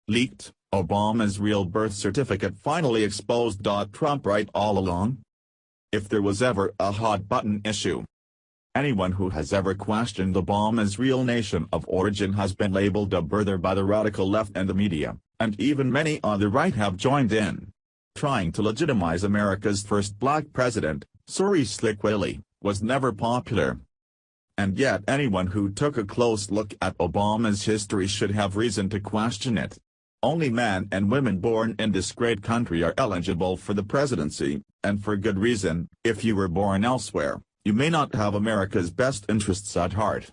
Leaked, Obama's real birth certificate finally exposed. Trump right all along? If there was ever a hot-button issue, anyone who has ever questioned Obama's real nation of origin has been labeled a birther by the radical left and the media, and even many on the right have joined in. Trying to legitimize America's first black president, Slick Willy, was never popular. And yet anyone who took a close look at Obama's history should have reason to question it. Only men and women born in this great country are eligible for the presidency, and for good reason. If you were born elsewhere, you may not have America's best interests at heart.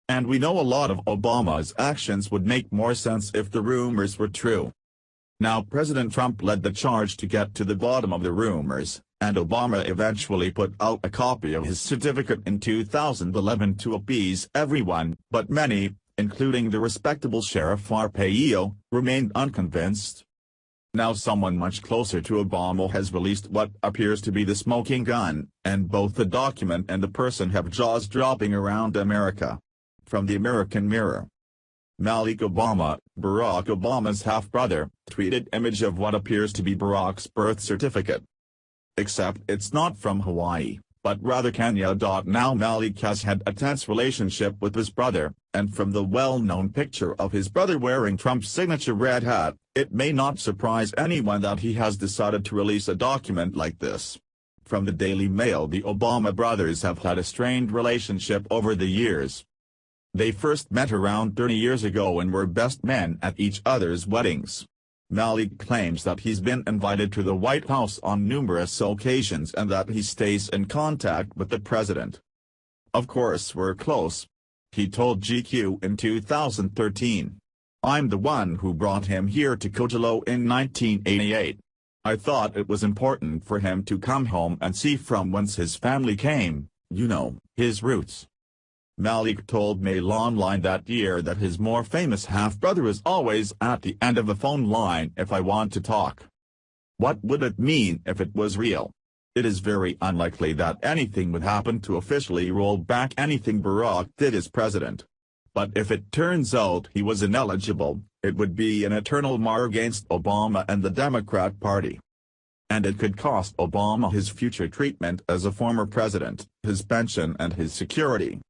And we know a lot of Obama's actions would make more sense if the rumors were true. Now President Trump led the charge to get to the bottom of the rumors, and Obama eventually put out a copy of his certificate in 2011 to appease everyone, but many, including the respectable Sheriff Arpaio, remained unconvinced. Now someone much closer to Obama has released what appears to be the smoking gun, and both the document and the person have jaws dropping around America. From the American Mirror. Malik Obama, Barack Obama's half-brother, tweeted image of what appears to be Barack's birth certificate. Except it's not from Hawaii, but rather Kenya. Now Malik has had a tense relationship with his brother, and from the well-known picture of his brother wearing Trump's signature red hat, it may not surprise anyone that he has decided to release a document like this. From the Daily Mail, the Obama brothers have had a strained relationship over the years. They first met around 30 years ago and were best men at each other's weddings. Malik claims that he's been invited to the White House on numerous occasions and that he stays in contact with the president. "Of course we're close," he told GQ in 2013. "I'm the one who brought him here to Kojalo in 1988. I thought it was important for him to come home and see from whence his family came, his roots." Malik told Mail Online that year that his more famous half-brother is always at the end of the phone line if I want to talk. What would it mean if it was real? It is very unlikely that anything would happen to officially roll back anything Barack did as president. But if it turns out he was ineligible, it would be an eternal mar against Obama and the Democrat Party. And it could cost Obama his future treatment as a former president, his pension and his security.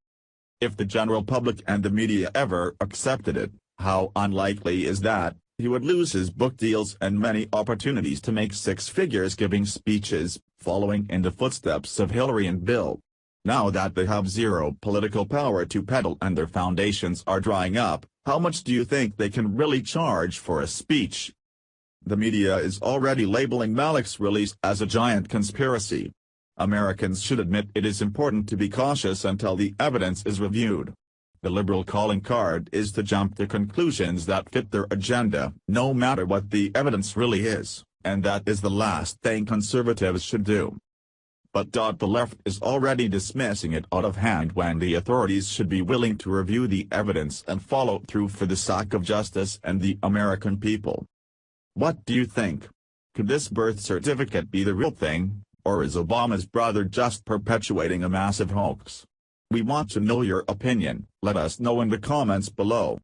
If the general public and the media ever accepted it, how unlikely is that? He would lose his book deals and many opportunities to make six figures giving speeches, following in the footsteps of Hillary and Bill. Now that they have zero political power to peddle and their foundations are drying up, how much do you think they can really charge for a speech? The media is already labeling Malik's release as a giant conspiracy. Americans should admit it is important to be cautious until the evidence is reviewed. The liberal calling card is to jump to conclusions that fit their agenda, no matter what the evidence really is, and that is the last thing conservatives should do. But the left is already dismissing it out of hand when the authorities should be willing to review the evidence and follow through for the sake of justice and the American people. What do you think? Could this birth certificate be the real thing? Or is Obama's brother just perpetuating a massive hoax? We want to know your opinion. Let us know in the comments below.